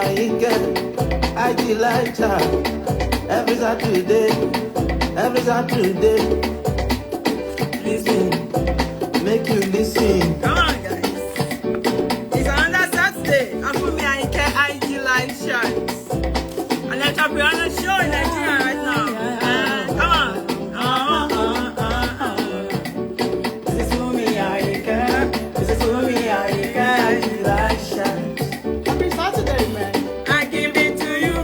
FunmiAyinke IG live chat every Saturday. Listen, make you listen. Come on, guys. It's another Saturday. I'm FunmiAyinke IG live chat. An entrepreneur show in Nigeria right now. Come on. This is FunmiAyinke IG live chat. Every Saturday, man. I give it to you.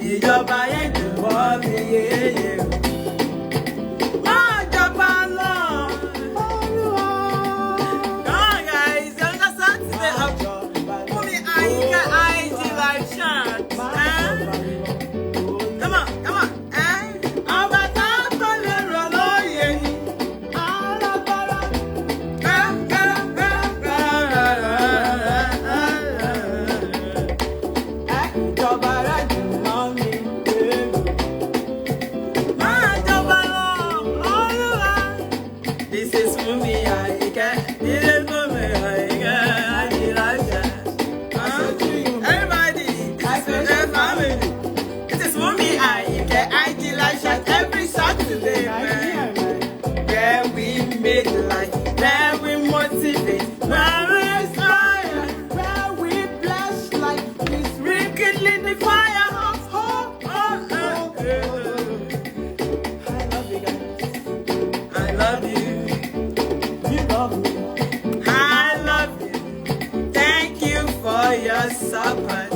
Ìjọba yẹn dùn mọ́ mi yéye. Máa jọba lọ. Come on, guys. Another Saturday of FunmiAyinke IG live chat. Come on. Ọba tá kò lè rọ̀ lóye ni. Ìjọba rẹ̀ dùn mọ́ mi. Máa jọba lọ, Olúwa. This is FunmiAyinke. This is FunmiAyinke IG live chat. Everybody, this is the family. This is FunmiAyinke IG live chat every Saturday, man. Where we make life, where we motivate, where we inspire, Where we bless like this. rekindling the fire of hope. I love you guys. I love you. You love me. I love you. Thank you for your support.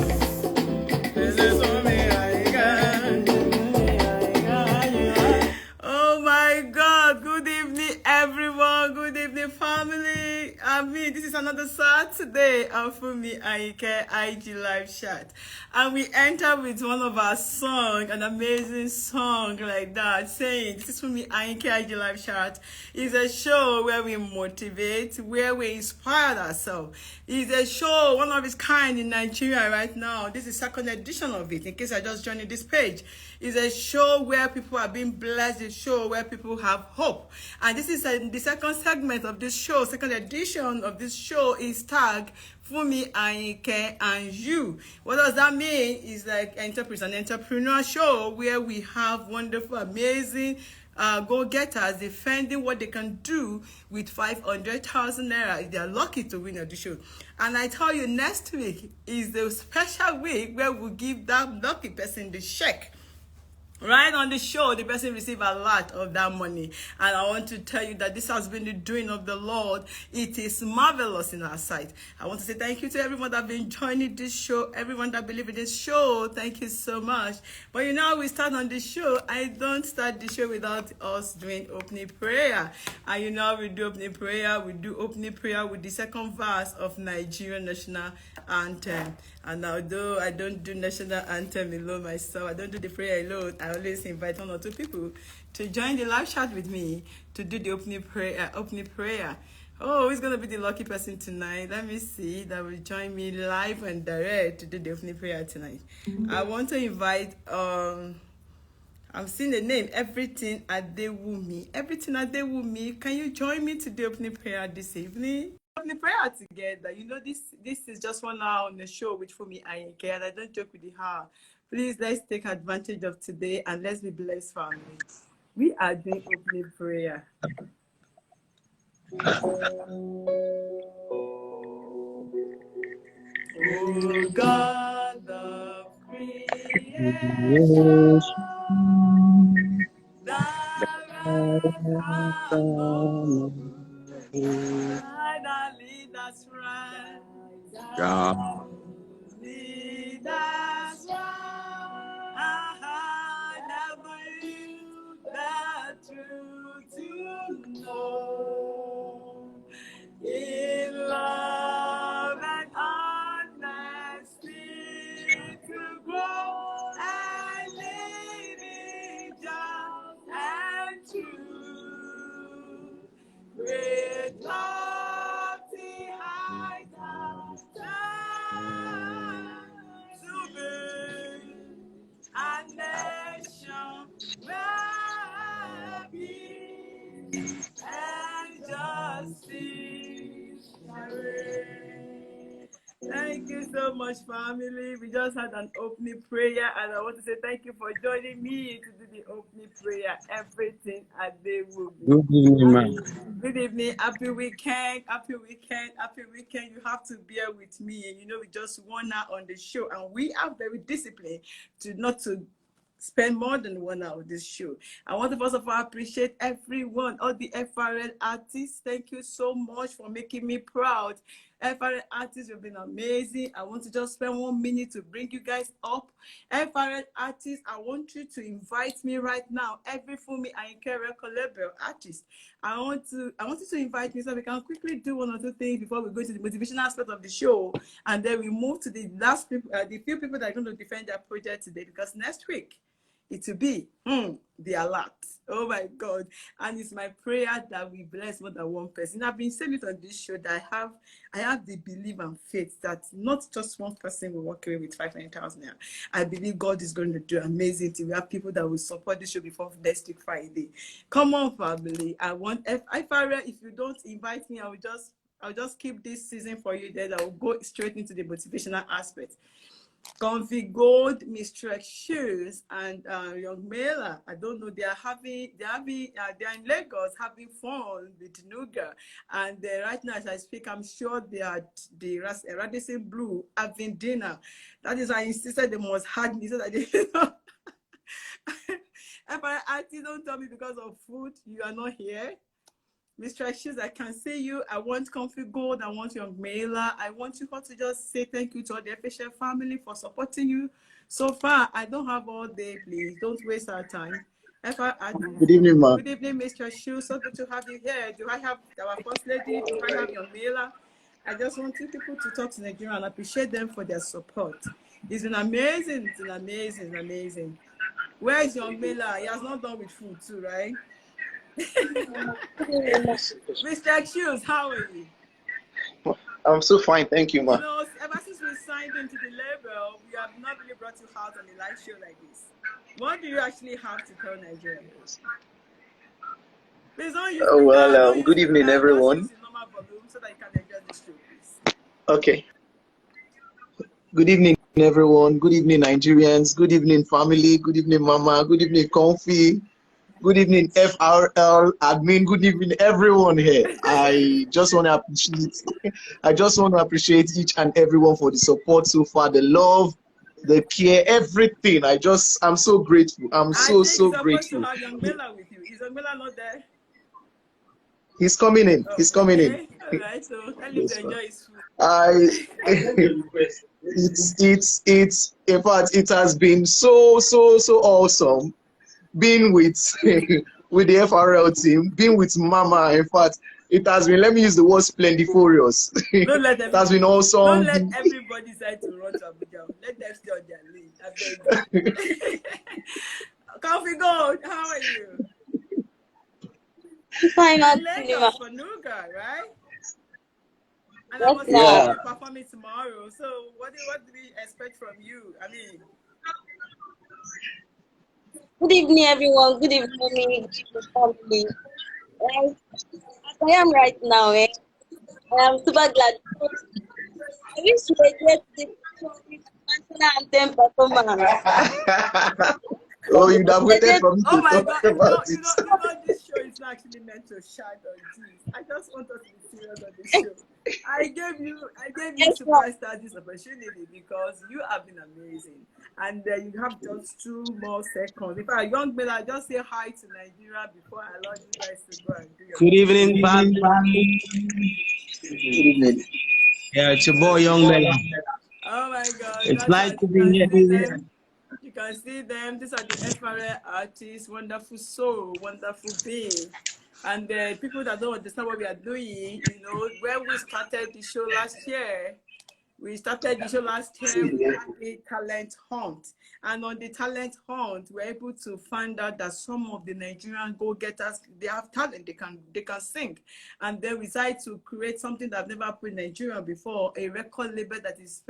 This is FunmiAyinke. Oh my God. Good evening, everyone. Good evening, family. This is another Saturday of FunmiAyinke IG live chat. And we enter with one of our songs, an amazing song like that, saying, this is FunmiAyinke IG live chat. It's a show where we motivate, where we inspire ourselves. It's a show, one of its kind in Nigeria right now. This is the second edition of it, in case I just joined this page. It's a show where people are being blessed, a show where people have hope. And this is the second segment of this show, second edition of this show is tagged FunmiAyinke and you. What does that mean? It's like an entrepreneur show where we have wonderful, amazing go-getters defending what they can do with 500,000 naira if they are lucky to win at the show. And I tell you, next week is the special week where we'll give that lucky person the check. Right on the show, the person receive a lot of that money. And I want to tell you that this has been the doing of the Lord. It is marvelous in our sight. I want to say thank you to everyone that has been joining this show, everyone that believes in this show. Thank you so much. But you know, we start on the show. I don't start the show without us doing opening prayer. And you know, we do opening prayer. We do opening prayer with the second verse of Nigerian national anthem. And although I don't do national anthem alone myself, I don't do the prayer alone, I always invite one or two people to join the live chat with me to do the opening prayer. Oh, who's going to be the lucky person tonight? Let me see. That will join me live and direct to do the opening prayer tonight. I want to invite, I'm seeing the name, Everything Adewumi. Everything Adewumi, can you join me to the opening prayer this evening? Opening prayer together. You know, this is just 1 hour on the show with FunmiAyinke, and I don't joke with the hour. Please, let's take advantage of today and let's be blessed, family. We are doing opening prayer. Oh God of creation, thou art come, finally that's right. Lead us right, never you the truth to know. In love and honesty to grow and live you so much, family. We just had an opening prayer, and I want to say thank you for joining me to do the opening prayer. Everything at the will be. Good evening, man. Good evening, happy weekend, happy weekend, happy weekend. You have to bear with me. You know, we just 1 hour on the show, and we are very disciplined to not to spend more than 1 hour on this show. I want to first of all appreciate everyone, all the FRL artists. Thank you so much for making me proud. FRL artists, you've been amazing. I want to just spend 1 minute to bring you guys up. FRL artists, I want you to invite me right now. Every FunmiAyinke record label artist, I want you to invite me so we can quickly do 1 or 2 things before we go to the motivational aspect of the show, and then we move to the last people, the few people that are going to defend their project today, because next week it will be the alert. Oh my God. And it's my prayer that we bless more than one person. I've been saying it on this show that I have the belief and faith that not just one person will walk away with 500,000 naira. I believe God is going to do amazing things. We have people that will support the show before next week Friday. Come on, family. I want if you don't invite me, I'll just keep this season for you. Then I'll go straight into the motivational aspect. Comfy Gold, Mr. Shoes, and Young Mela. I don't know. They're in Lagos having fun with Nuga, and right now as I speak, I'm sure they are the Radisson Blue having dinner. That is why I insisted they must hug me so that they. If I don't tell me because of food, you are not here. Mr. Shoes, I can see you. I want Comfy Gold. I want Young Mela. I want you all to just say thank you to all the official family for supporting you so far. I don't have all day, please. Don't waste our time. Good evening, ma'am. Good evening, Mr. Shoes. So good to have you here. Do I have our first lady? Do I have Young Mela? I just want you people to talk to Nigeria and appreciate them for their support. It's been amazing. It's been amazing, amazing. Where is Young Mela? He has not done with food too, right? Mr. Shoes, how are you? I'm so fine, thank you, ma. You know, ever since we signed into the label, we have not really brought you out on a live show like this. What do you actually have to tell Nigerians? Please don't use good evening, everyone. So that you can enjoy the show, please. Okay. Good evening, everyone. Good evening, Nigerians. Good evening, family. Good evening, Mama. Good evening, Comfy. Good evening, FRL admin. Good evening, everyone here. I just want to appreciate each and everyone for the support so far, the love, the care, everything. I'm so grateful. I'm so grateful. To have Young Mela with you. Is Young Mela not there? He's coming in. He's coming in. All right. So tell him to enjoy his food. In fact, it has been so awesome being with with the FRL team, being with Mama. In fact, it has been, let me use the word splendiferous. It has been awesome. Don't let everybody decide to run to Abuja. Let them stay on their lane. Comfy Gold, how are you? Fine, Lagos for Nuga, right? And I was performing tomorrow. So what do we expect from you? I mean, good evening, everyone. Good evening, family. As I am right now, I am super glad. I wish we were here to the national anthem performance. Oh, you'd have waited for me to talk about it. You know, this show is not actually meant to shine on Jesus. I just want us to be serious on this show. I gave you superstar this opportunity because you have been amazing, and you have just 2 more seconds. If I Young Mela, just say hi to Nigeria before I allow you guys to go and do your. Good evening, family. Good evening. Yeah, it's your boy Young Mela. Oh my God! It's nice to be here. You can see them. These are the FRL artists. Wonderful soul, wonderful being. And the people that don't understand what we are doing, you know, when we started the show last year, we had a talent hunt. And on the talent hunt, we're able to find out that some of the Nigerian go-getters, they have talent, they can sing. And then we decided to create something that I've never put in Nigeria before, a record label that is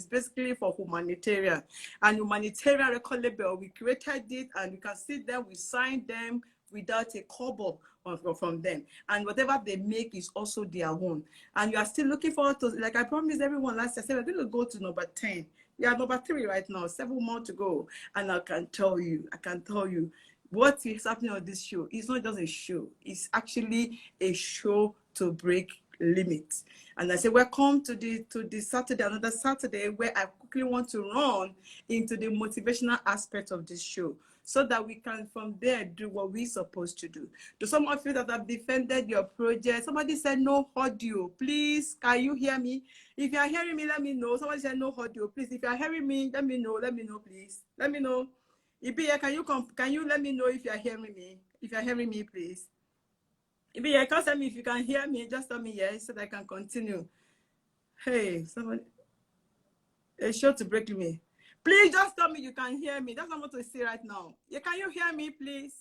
basically for humanitarian. And humanitarian record label, we created it, and you can see them, we signed them without a kobo from them. And whatever they make is also their own. And you are still looking forward to, like I promised everyone last year, I said we're going to go to number 10. We are number 3 right now, 7 more to go. And I can tell you, what is happening on this show is not just a show. It's actually a show to break limits. And I say, welcome to the Saturday, another Saturday, where I quickly want to run into the motivational aspect of this show, so that we can from there do what we're supposed to do. To some of you that have defended your project, somebody said no audio. Please, can you hear me? If you are hearing me, let me know. Somebody said no audio. Please, if you are hearing me, let me know, please. Let me know. Ibiya, can you let me know if you are hearing me? If you are hearing me, please. Ibiya, can't tell me if you can hear me. Just tell me yes, so that I can continue. Hey, somebody. A show to break me. Please just tell me you can hear me. That's what I want to say right now. Yeah, can you hear me, please?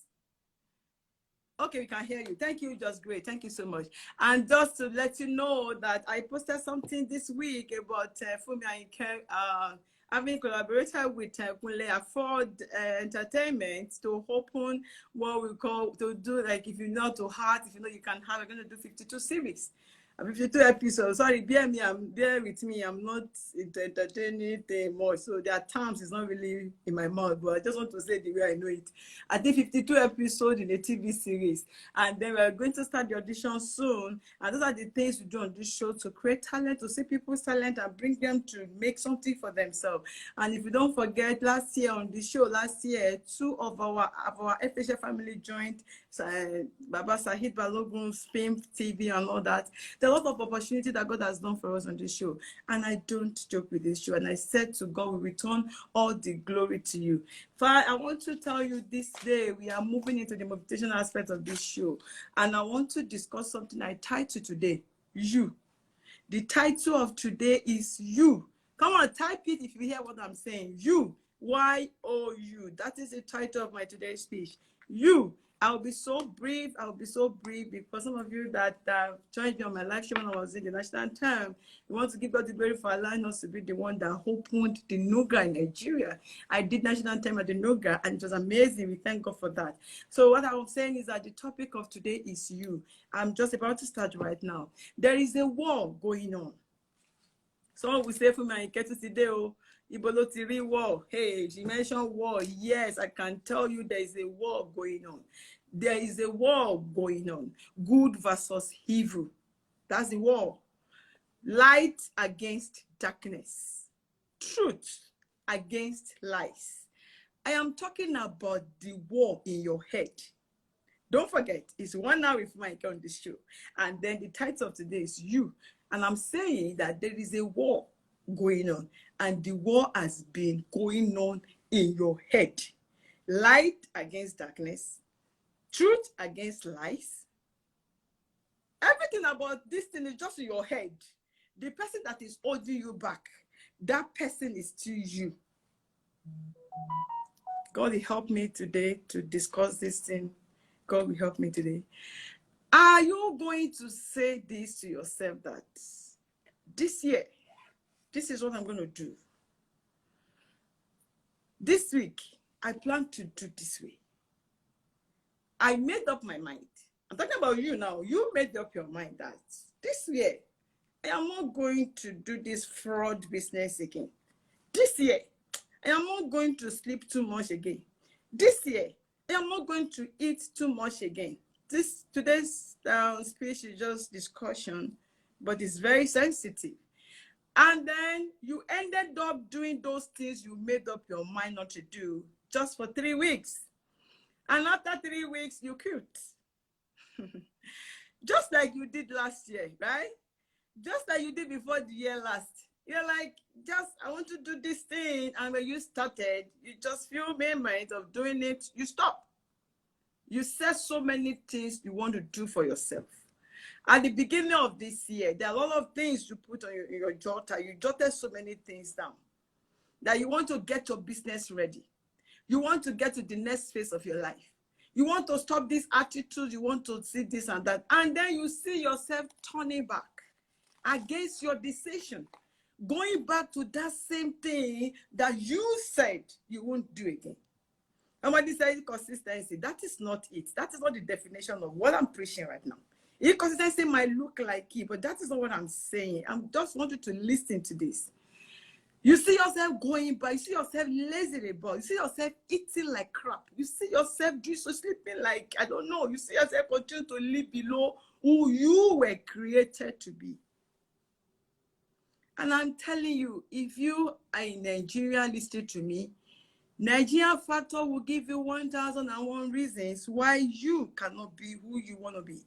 Okay, we can hear you. Thank you, just great. Thank you so much. And just to let you know that I posted something this week about FunmiAyinke having collaborated with Kunle Afford Entertainment to open what we call, to do, like, if you know to heart, if you know you can have, we're going to do 52 series. 52 episodes. Sorry, bear with me. I'm not entertaining more. So their terms is not really in my mouth, but I just want to say the way I know it. I think 52 episodes in a TV series. And then we're going to start the audition soon. And those are the things we do on this show, to create talent, to see people's talent and bring them to make something for themselves. And if you don't forget, last year on the show, 2 of our FHA family joined Baba Sahid Balogun's Fame TV and all that. There are a lot of opportunity that God has done for us on this show. And I don't joke with this show. And I said to God, we return all the glory to you. Father, I want to tell you this day, we are moving into the motivation aspect of this show. And I want to discuss something I titled today, You. The title of today is You. Come on, type it if you hear what I'm saying. You. Y-O-U. That is the title of my today's speech. You. I'll be so brief because some of you that joined me on my live show when I was in the national term, we want to give God the glory for allowing us to be the one that opened the Noga in Nigeria. I did national term at the Noga and it was amazing. We thank God for that. So what I was saying is that the topic of today is you. I'm just about to start right now. There is a war going on. Someone will say, FunmiAyinke today, Ibolotiri war. Hey, she mentioned war. Yes, I can tell you there is a war going on. There is a war going on. Good versus evil. That's the war. Light against darkness. Truth against lies. I am talking about the war in your head. Don't forget, it's 1 hour with Mike on the show. And then the title of today is You. And I'm saying that there is a war going on. And the war has been going on in your head. Light against darkness. Truth against lies. Everything about this thing is just in your head. The person that is holding you back, that person is still you. God will help me today to discuss this thing. God will help me today. Are you going to say this to yourself, that this year, this is what I'm going to do? This week, I plan to do this way. I made up my mind. I'm talking about you now. You made up your mind that this year, I am not going to do this fraud business again. This year, I am not going to sleep too much again. This year, I am not going to eat too much again. Today's speech is just discussion, but it's very sensitive. And then you ended up doing those things you made up your mind not to do just for 3 weeks. And after 3 weeks, you quit. Just like you did last year, right? Just like you did before the year last. You're like, I want to do this thing. And when you started, you just few moments of doing it, you stop. You said so many things you want to do for yourself. At the beginning of this year, there are a lot of things you put on your jotter. You jotted so many things down that you want to get your business ready. You want to get to the next phase of your life. You want to stop this attitude. You want to see this and that. And then you see yourself turning back against your decision, going back to that same thing that you said you won't do again. Somebody said consistency. That is not it. That is not the definition of what I'm preaching right now. Inconsistency might look like it, but that is not what I'm saying. I just want you to listen to this. You see yourself going by, you see yourself lazy about, you see yourself eating like crap, you see yourself sleeping like, I don't know, you see yourself continue to live below who you were created to be. And I'm telling you, if you are in Nigeria listening to me, Nigerian Factor will give you 1,001 reasons why you cannot be who you want to be.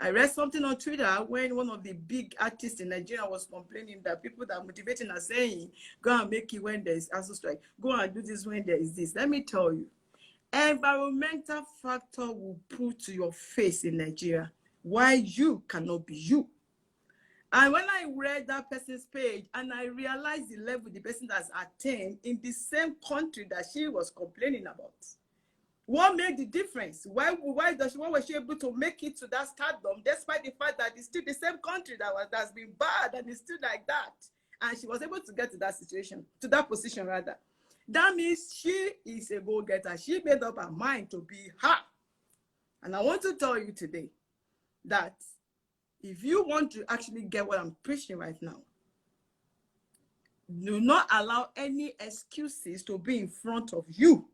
I read something on Twitter when one of the big artists in Nigeria was complaining that people that are motivating are saying, go and make it when there is ASU strike, go and do this when there is this. Let me tell you, environmental factor will put to your face in Nigeria why you cannot be you. And when I read that person's page and I realized the level the person has attained in the same country that she was complaining about, what made the difference? Why was she able to make it to that stardom, despite the fact that it's still the same country that's been bad and it's still like that? And she was able to get to that situation, to that position rather. That means she is a go-getter. She made up her mind to be her. And I want to tell you today that if you want to actually get what I'm preaching right now, do not allow any excuses to be in front of you,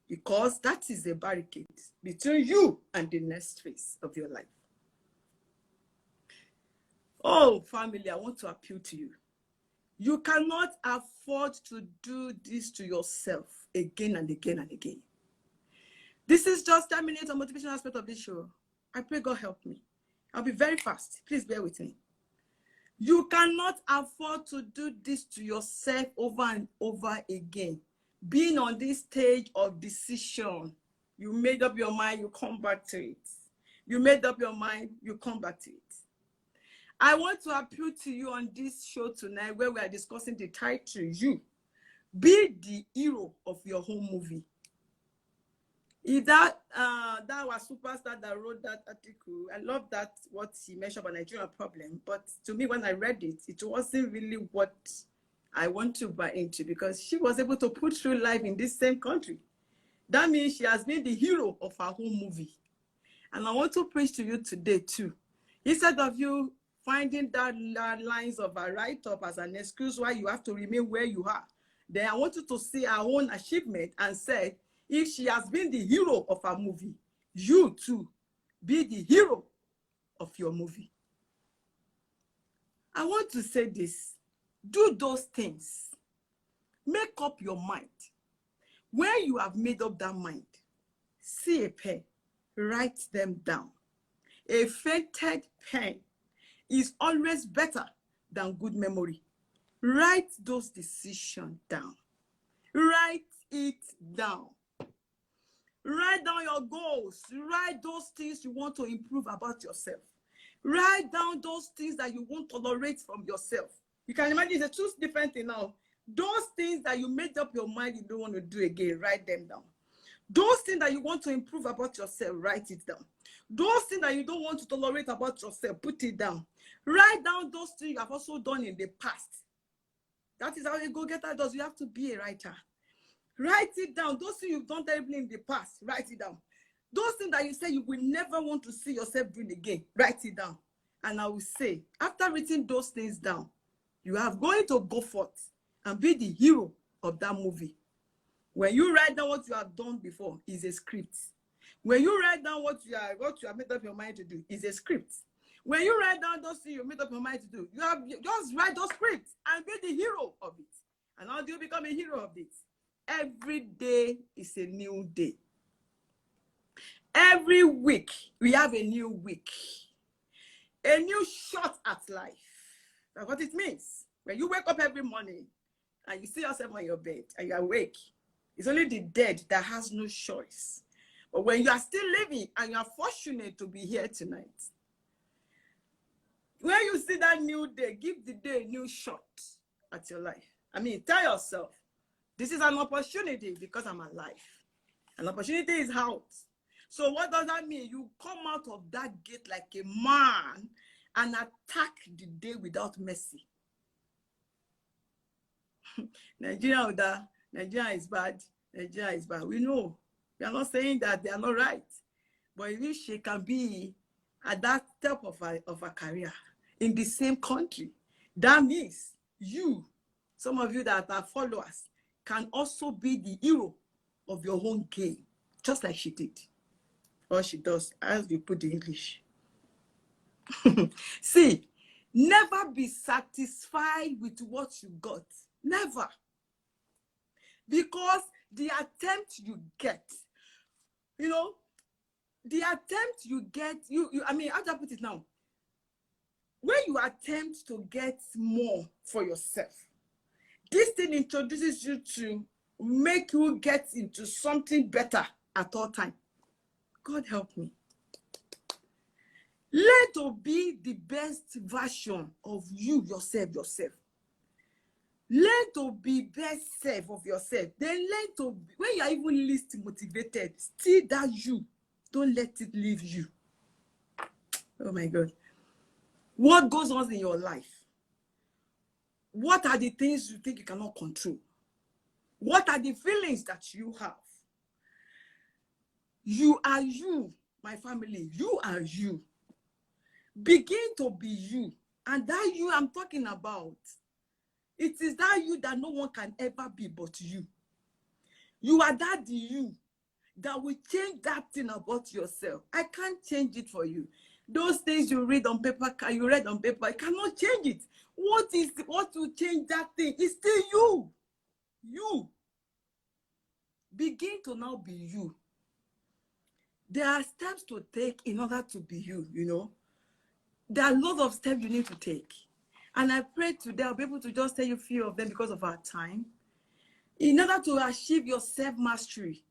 because that is a barricade between you and the next phase of your life. Oh, family, I want to appeal to you. You cannot afford to do this to yourself again and again and again. This is just 10 minutes on motivation aspect of this show. I pray God help me. I'll be very fast. Please bear with me. You cannot afford to do this to yourself over and over again. Being on this stage of decision, you made up your mind, you come back to it. You made up your mind, you come back to it. I want to appeal to you on this show tonight where we are discussing the title, You. Be the hero of your own movie. If that was Superstar that wrote that article, I love that, what he mentioned about Nigerian problem. But to me, when I read it, it wasn't really what I want to buy into, because she was able to put through life in this same country. That means she has been the hero of her whole movie. And I want to preach to you today too. Instead of you finding that lines of a write-up as an excuse why you have to remain where you are, then I want you to see her own achievement and say, if she has been the hero of her movie, you too be the hero of your movie. I want to say this. Do those things. Make up your mind. When you have made up that mind, see a pen, write them down. A fainted pen is always better than good memory. Write those decisions down. Write it down. Write down your goals. Write those things you want to improve about yourself. Write down those things that you won't tolerate from yourself. You can imagine it's a two different thing now. Those things that you made up your mind you don't want to do again, write them down. Those things that you want to improve about yourself, write it down. Those things that you don't want to tolerate about yourself, put it down. Write down those things you have also done in the past. That is how a go-getter does. You have to be a writer. Write it down. Those things you've done terribly in the past, write it down. Those things that you say you will never want to see yourself doing again, write it down. And I will say, after writing those things down, you are going to go forth and be the hero of that movie. When you write down what you have done before, is a script. When you write down what you have made up your mind to do, is a script. When you write down those things you made up your mind to do, just write those scripts and be the hero of it. And how do you become a hero of it? Every day is a new day. Every week, we have a new week. A new shot at life. That's what it means. When you wake up every morning and you see yourself on your bed and you're awake, it's only the dead that has no choice. But when you are still living and you are fortunate to be here tonight, when you see that new day, give the day a new shot at your life. I mean, tell yourself, this is an opportunity because I'm alive. An opportunity is out. So what does that mean? You come out of that gate like a man and attack the day without mercy. Nigeria is bad. Nigeria is bad. We know. We are not saying that they are not right. But if she can be at that top of a career in the same country, that means you, some of you that are followers, can also be the hero of your own game, just like she did. Or she does, as you put the English. See, never be satisfied with what you got. Never. Because the attempt you get, you know, the attempt you get, I mean, how do I put it now? When you attempt to get more for yourself, this thing introduces you to make you get into something better at all time. God help me. Learn to be the best version of yourself. Learn to be best self of yourself. Then learn to, when you are even least motivated, still that you. Don't let it leave you. Oh my God. What goes on in your life? What are the things you think you cannot control? What are the feelings that you have? You are you, my family. You are you. Begin to be you. And that you I'm talking about, it is that you that no one can ever be but you. You are that you that will change that thing about yourself. I can't change it for you. Those things you read on paper, I cannot change it. What will change that thing? It's still you. You. Begin to now be you. There are steps to take in order to be you, you know. There are a lot of steps you need to take. And I pray today I'll be able to just tell you a few of them because of our time. In order to achieve your self-mastery,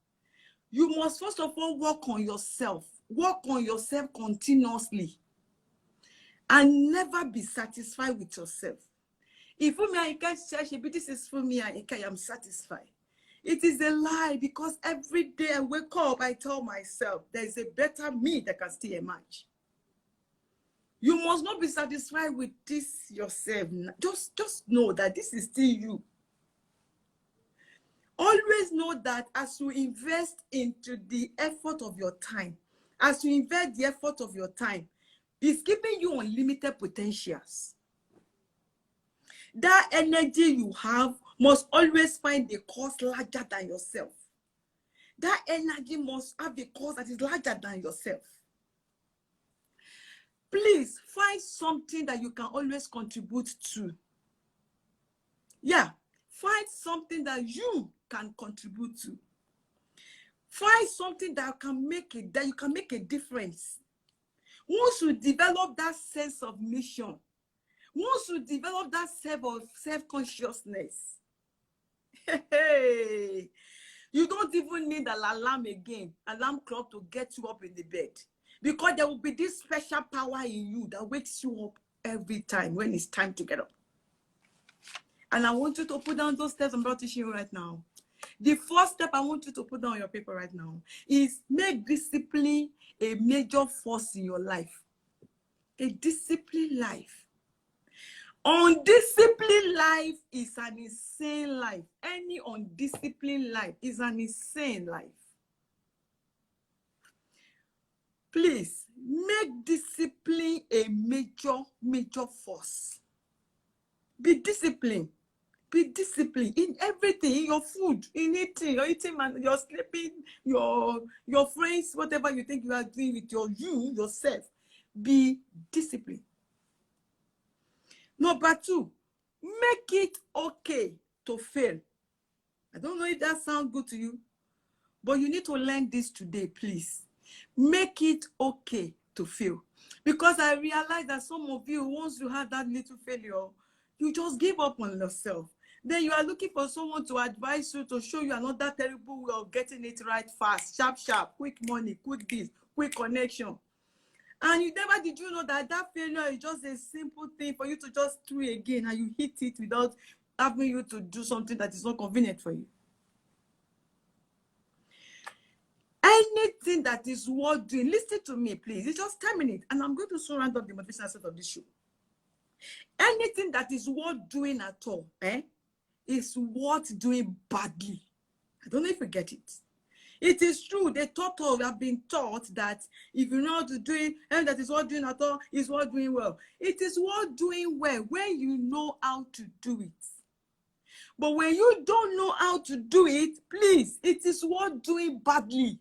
you must first of all work on yourself. Work on yourself continuously. And never be satisfied with yourself. If FunmiAyinke says, this is FunmiAyinke, I am satisfied. It is a lie, because every day I wake up, I tell myself, there is a better me that can still emerge. You must not be satisfied with this yourself. Just know that this is still you. Always know that as you invest into the effort of your time, as you invest the effort of your time, it's giving you unlimited potentials. That energy you have must always find a cause larger than yourself. That energy must have a cause that is larger than yourself. Please find something that you can always contribute to. Yeah, find something that you can contribute to. Find something that can make it, that you can make a difference. Once you develop that sense of mission, once you develop that self-consciousness, hey, you don't even need an alarm again, alarm clock to get you up in the bed. Because there will be this special power in you that wakes you up every time when it's time to get up. And I want you to put down those steps I'm about to teaching you right now. The first step I want you to put down on your paper right now is make discipline a major force in your life. A disciplined life. Undisciplined life is an insane life. Any undisciplined life is an insane life. Please, make discipline a major force. Be disciplined. Be disciplined in everything, in your food, in eating, you're sleeping, your friends, whatever you think you are doing with yourself. Be disciplined. Number 2, make it okay to fail. I don't know if that sounds good to you, but you need to learn this today, please. Make it okay to fail. Because I realize that some of you, once you have that little failure, you just give up on yourself. Then you are looking for someone to advise you, to show you another terrible way of getting it right fast, sharp, quick money, quick this, quick connection. And you know that failure is just a simple thing for you to just do again, and you hit it without having you to do something that is not convenient for you. Anything that is worth doing, listen to me, please. It's just 10 minutes, and I'm going to soon round up the motivation aspect of this show. Anything that is worth doing at all, is worth doing badly. I don't know if you get it. It is true. They have been taught that if you know how to do it, and that is what doing at all is what doing well. It is what doing well when you know how to do it. But when you don't know how to do it, please, it is what doing badly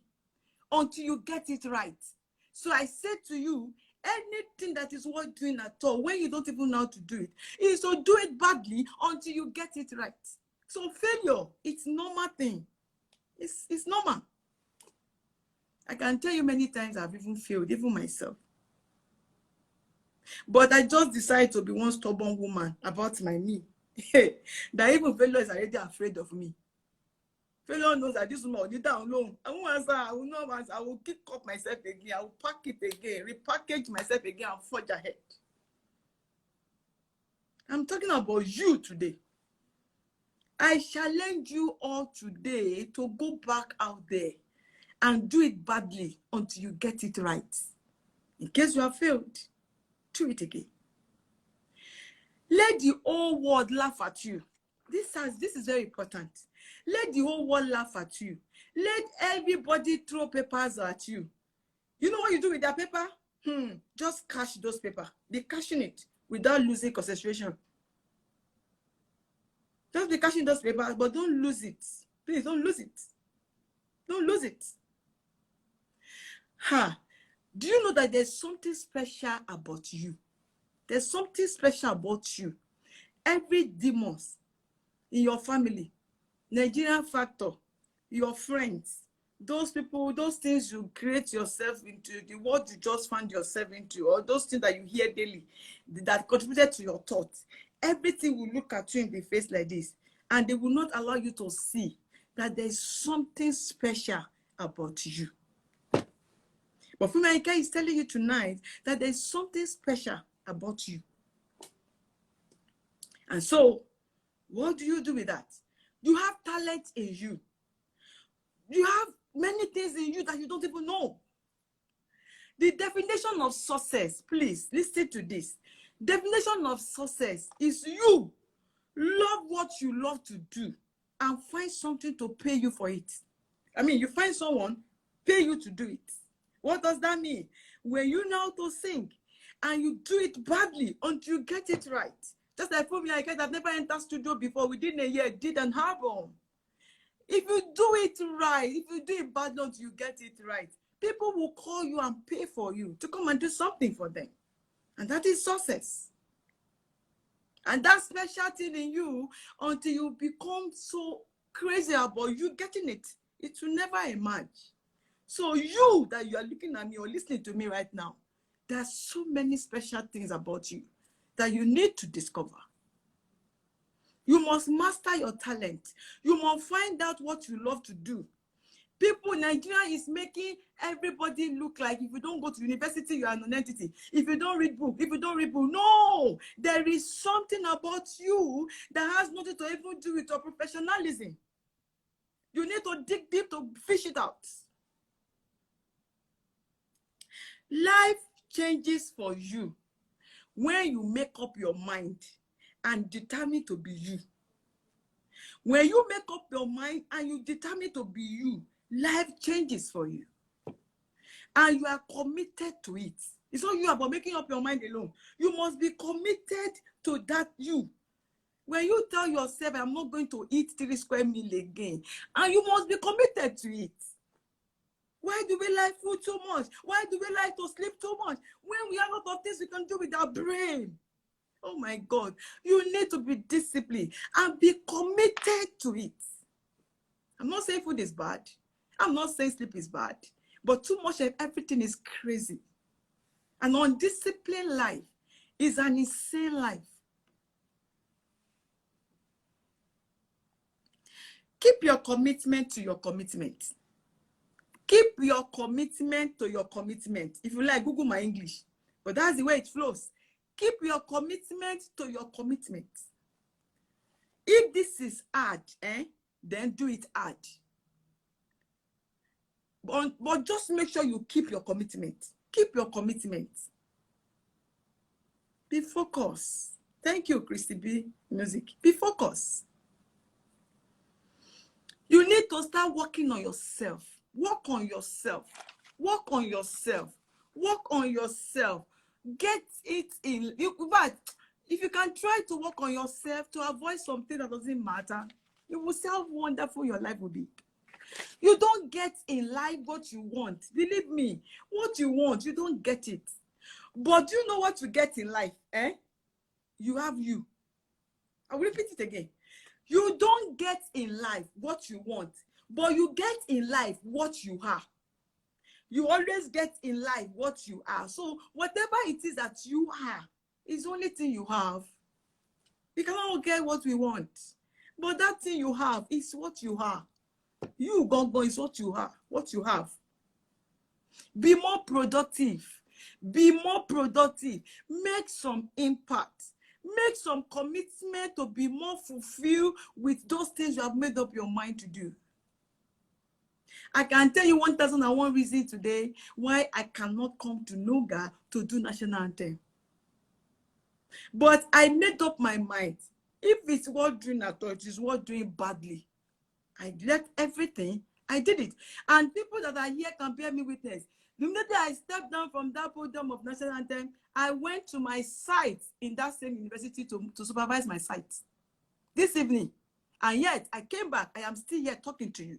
until you get it right. So I said to you, anything that is worth doing at all, when you don't even know how to do it, is to do it badly until you get it right. So failure, it's normal thing. It's normal. I can tell you many times I've even failed, even myself. But I just decided to be one stubborn woman about my me. That even failure is already afraid of me. Failure knows that this woman will need down alone. I won't answer. I will not answer. I will kick up myself again. I will pack it again, repackage myself again, and forge ahead. I'm talking about you today. I challenge you all today to go back out there and do it badly until you get it right. In case you have failed, do it again. Let the whole world laugh at you. This is very important. Let the whole world laugh at you. Let everybody throw papers at you. You know what you do with that paper? Just cash those papers. Be cashing it without losing concentration. Just be cashing those papers, but don't lose it. Please don't lose it. Don't lose it. Do you know that there's something special about you? There's something special about you. Every demons in your family, Nigerian factor, your friends, those people, those things you create yourself into, the world you just find yourself into, or those things that you hear daily that contributed to your thoughts, everything will look at you in the face like this, and they will not allow you to see that there's something special about you. But FunmiAyinke is telling you tonight that there's something special about you. And so, what do you do with that? You have talent in you. You have many things in you that you don't even know. The definition of success, please listen to this. Definition of success is you love what you love to do and find something to pay you for it. I mean, you find someone pay you to do it. What does that mean? When you know how to sing and you do it badly until you get it right. Just like FunmiAyinke, I've never entered studio before. Within a year, did an album. If you do it right, if you do it badly until you get it right, people will call you and pay for you to come and do something for them. And that is success. And that special thing in you, until you become so crazy about you getting it, it will never emerge. So you that you are looking at me or listening to me right now, there are so many special things about you that you need to discover. You must master your talent. You must find out what you love to do. People, Nigeria is making everybody look like if you don't go to university, you are an entity. If you don't read book, no, there is something about you that has nothing to even do with your professionalism. You need to dig deep to fish it out. Life changes for you when you make up your mind and determine to be you. When you make up your mind and you determine to be you, life changes for you. And you are committed to it. It's not you about making up your mind alone. You must be committed to that you. When you tell yourself, I'm not going to eat 3 square meals again, and you must be committed to it. Why do we like food so much? Why do we like to sleep so much? When we have a lot of things we can do with our brain. Oh my God, you need to be disciplined and be committed to it. I'm not saying food is bad. I'm not saying sleep is bad. But too much of everything is crazy. An undisciplined life is an insane life. Keep your commitment to your commitment. Keep your commitment to your commitment. If you like, Google my English. But that's the way it flows. Keep your commitment to your commitment. If this is hard, then do it hard. But just make sure you keep your commitment. Keep your commitment. Be focused. Thank you, Christy B. Music. Be focused. You need to start working on yourself. Work on yourself. Work on yourself. Work on yourself. Get it in. But if you can try to work on yourself to avoid something that doesn't matter, you will see how wonderful your life will be. You don't get in life what you want. Believe me, what you want, you don't get it. But you know what you get in life, eh? You have you. I will repeat it again. You don't get in life what you want, but you get in life what you are. You always get in life what you are. So whatever it is that you are is the only thing you have. We cannot get what we want, but that thing you have is what you are. You, Gongo, is what you are, what you have. Be more productive. Be more productive. Make some impact. Make some commitment to be more fulfilled with those things you have made up your mind to do. I can tell you 1,001 reasons today why I cannot come to Noga to do national anthem. But I made up my mind. If it's worth doing at all, it is worth doing badly. I left everything. I did it. And people that are here can bear me witness. The minute I stepped down from that podium of national anthem, I went to my site in that same university to supervise my site this evening. And yet, I came back. I am still here talking to you.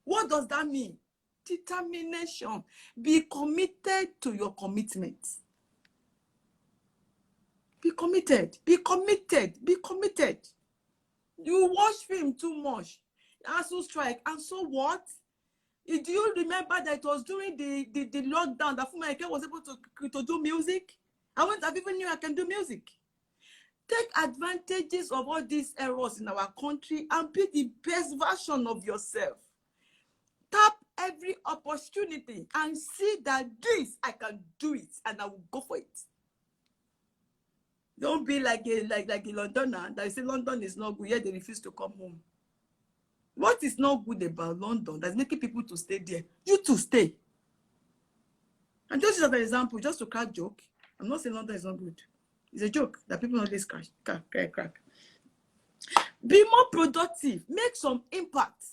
What does that mean? Determination. Be committed to your commitment. Be committed. Be committed. Be committed. You watch film too much. ASU strike. And so what? Do you remember that it was during the lockdown that FunmiAyinke was able to do music? I wouldn't have even knew I can do music. Take advantages of all these errors in our country and be the best version of yourself. Tap every opportunity and see that this, I can do it, and I will go for it. Don't be like a Londoner that say London is not good, yet they refuse to come home. What is not good about London that's making people to stay there? You to stay. And just as an example, just to crack joke, I'm not saying London is not good. It's a joke that people always crack. Be more productive. Make some impact.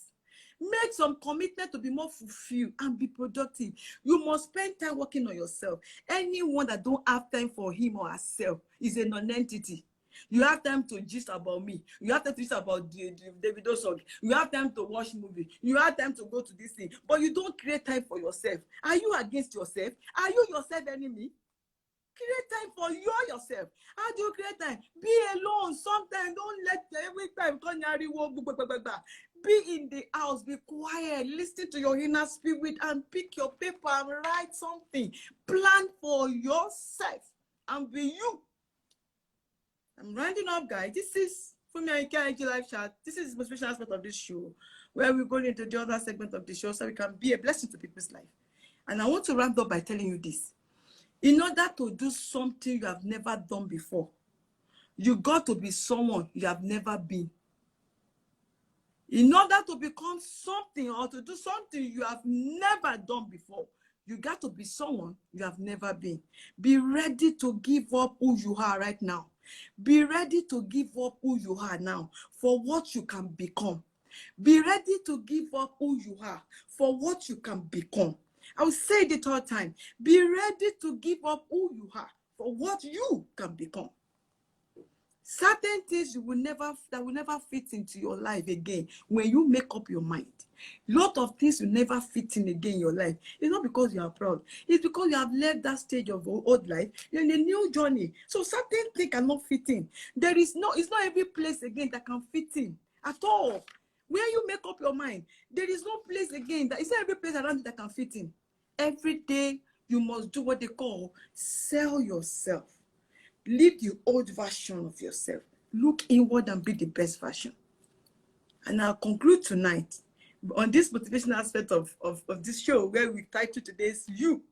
Make some commitment to be more fulfilled and be productive. You must spend time working on yourself. Anyone that don't have time for him or herself is a non-entity. You have time to gist about me. You have time to gist about the Davido song. You have time to watch movie. You have time to go to this thing. But you don't create time for yourself. Are you against yourself? Are you yourself enemy? Create time for yourself. How do you create time? Be alone. Sometimes don't let every time be in the house. Be quiet. Listen to your inner spirit and pick your paper and write something. Plan for yourself and be you. I'm rounding up, guys. This is FunmiAyinke IG live chat. This is the most special aspect of this show, where we're going into the other segment of the show so we can be a blessing to people's life. And I want to round up by telling you this. In order to do something you have never done before, you got to be someone you have never been. In order to become something or to do something you have never done before, you got to be someone you have never been. Be ready to give up who you are right now. Be ready to give up who you are now for what you can become. Be ready to give up who you are for what you can become. I will say it all the time. Be ready to give up who you are for what you can become. Certain things that will never fit into your life again when you make up your mind. Lot of things will never fit in again in your life. It's not because you are proud. It's because you have left that stage of old life. You're in a new journey. So certain things cannot fit in. It's not every place again that can fit in at all. Where you make up your mind, there is no place again it's not every place around you that can fit in. Every day you must do what they call sell yourself. Leave the old version of yourself. Look inward and be the best version. And I'll conclude tonight on this motivational aspect of this show where we title today's You.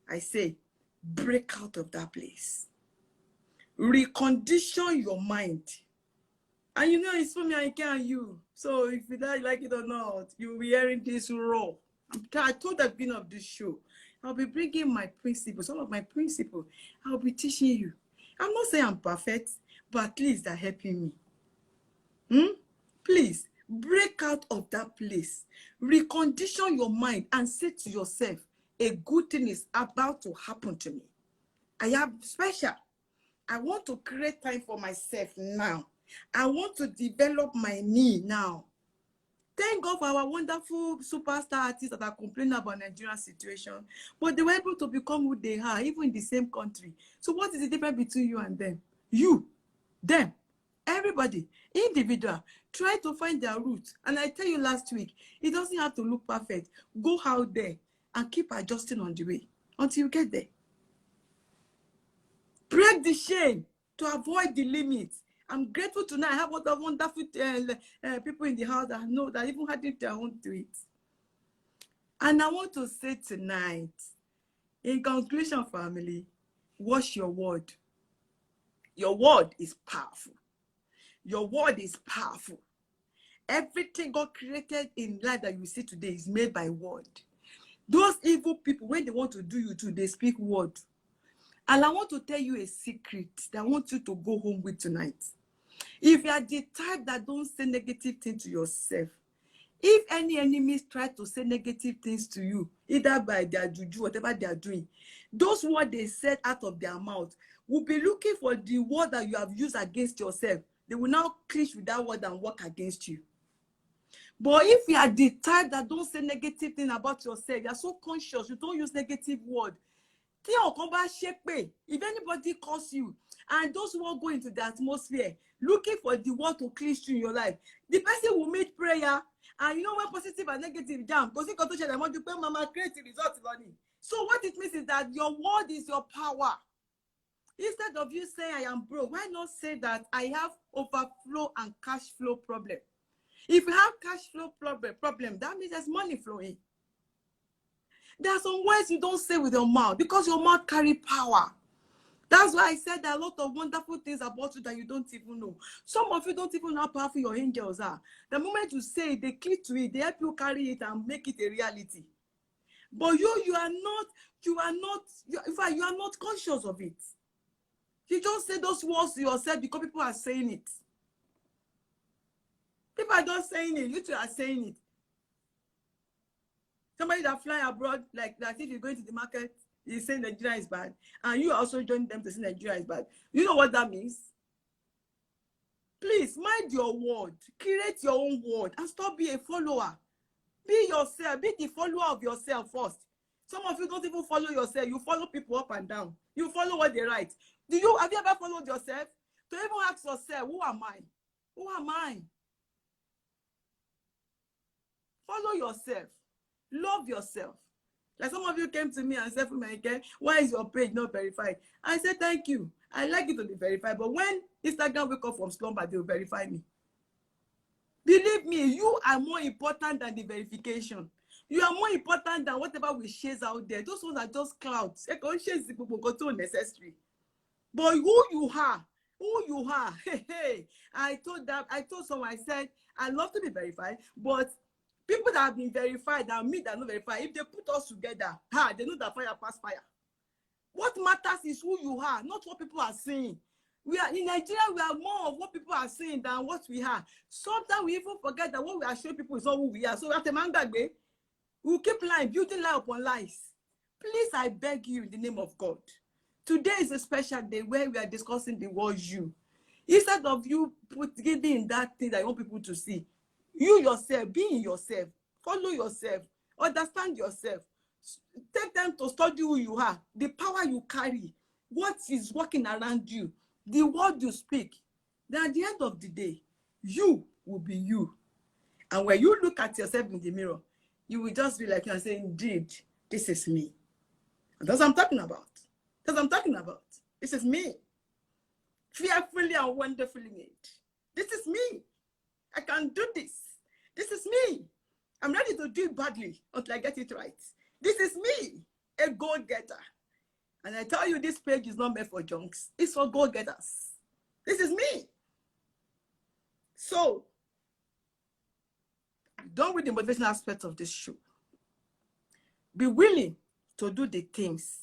I say, break out of that place. Recondition your mind. And you know it's FunmiAyinke and you. So if you don't like it or not, you'll be hearing this raw. I told the beginning of this show, I'll be bringing my principles, some of my principles. I'll be teaching you. I'm not saying I'm perfect, but at least they're helping me. Please, break out out of that place. Recondition your mind and say to yourself, a good thing is about to happen to me. I am special. I want to create time for myself now. I want to develop my me now. Thank God for our wonderful superstar artists that are complaining about Nigerian situation, but they were able to become who they are, even in the same country. So what is the difference between you and them? You, them, everybody, individual, try to find their roots. And I tell you last week, it doesn't have to look perfect. Go out there and keep adjusting on the way until you get there. Break the chain to avoid the limits. I'm grateful tonight. I have a lot of wonderful people in the house that know that even had their own tweet. And I want to say tonight, in conclusion, family, watch your word. Your word is powerful. Your word is powerful. Everything God created in life that you see today is made by word. Those evil people, when they want to do you too, they speak word. And I want to tell you a secret that I want you to go home with tonight. If you are the type that don't say negative things to yourself, if any enemies try to say negative things to you, either by their juju, whatever they are doing, those words they said out of their mouth will be looking for the word that you have used against yourself. They will now clinch with that word and work against you. But if you are the type that don't say negative things about yourself, you are so conscious, you don't use negative word. If anybody calls you and those who go into the atmosphere looking for the word to clinch you in your life, the person will make prayer. And you know when positive and negative jam, because mama create the result. So what it means is that your word is your power. Instead of you saying I am broke, why not say that I have overflow and cash flow problem? If you have cash flow problem, that means there's money flowing. There are some words you don't say with your mouth because your mouth carry power. That's why I said there are a lot of wonderful things about you that you don't even know. Some of you don't even know how powerful your angels are. The moment you say it, they click to it, they help you carry it and make it a reality. But you are not conscious of it. You just say those words to yourself because people are saying it. People are just saying it, you two are saying it. Somebody that fly abroad, like that, if you go into the market, you say Nigeria is bad, and you also join them to say Nigeria is bad. You know what that means? Please mind your word, create your own word, and stop being a follower. Be yourself, be the follower of yourself first. Some of you don't even follow yourself, you follow people up and down. You follow what they write. Have you ever followed yourself? To even ask yourself, who am I? Who am I? Follow yourself. Love yourself. Like some of you came to me and said, FunmiAyinke, why is your page not verified? I said, thank you. I like it to be verified. But when Instagram wake up from slumber, they will verify me. Believe me, you are more important than the verification. You are more important than whatever we chase out there. Those ones are just clouds. Necessary. But who you are, hey, I told someone, I said, I love to be verified, but people that have been verified and me that are not verified, if they put us together, they know that fire pass fire. What matters is who you are, not what people are saying. We are in Nigeria, we are more of what people are saying than what we are. Sometimes we even forget that what we are showing people is not who we are. So at the Mandagbe, we'll keep lying, building lie upon lies. Please, I beg you in the name of God. Today is a special day where we are discussing the word you. Instead of you getting in that thing that you want people to see, you yourself, be in yourself, follow yourself, understand yourself, take time to study who you are, the power you carry, what is working around you, the word you speak. Then at the end of the day, you will be you. And when you look at yourself in the mirror, you will just be like you are saying, indeed, this is me. And that's what I'm talking about. That's what I'm talking about. This is me. Fearfully and wonderfully made. This is me. I can do this. This is me. I'm ready to do it badly until I get it right. This is me, a goal-getter. And I tell you, this page is not meant for junks. It's for goal-getters. This is me. So, done with the motivational aspect of this show. Be willing to do the things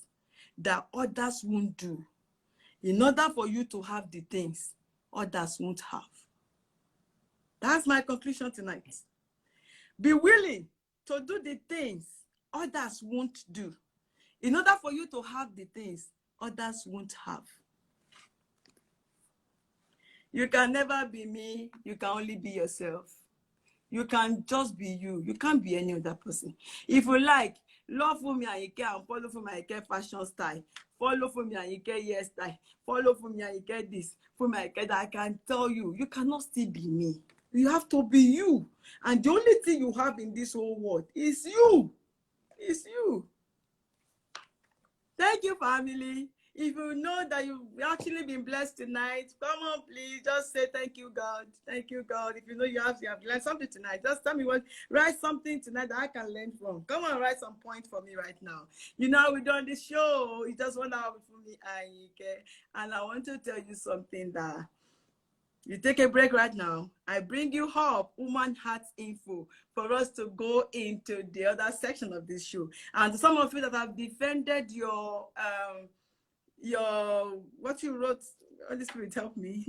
that others won't do in order for you to have the things others won't have. That's my conclusion tonight. Be willing to do the things others won't do. In order for you to have the things others won't have. You can never be me. You can only be yourself. You can just be you. You can't be any other person. If you like, love FunmiAyinke and follow FunmiAyinke fashion style. Follow FunmiAyinke hairstyle. Follow FunmiAyinke this. FunmiAyinke that. I can tell you, you cannot still be me. You have to be you. And the only thing you have in this whole world is you. It's you. Thank you, family. If you know that you've actually been blessed tonight, come on, please. Just say thank you, God. Thank you, God. If you know you have learned something tonight, just tell me what. Write something tonight that I can learn from. Come on, write some point for me right now. You know, we're doing this show. It's just 1 hour for me, Ayinke. And I want to tell you something that you take a break right now. I bring you up Woman Heart Info for us to go into the other section of this show. And some of you that have defended your what you wrote, Holy Spirit help me.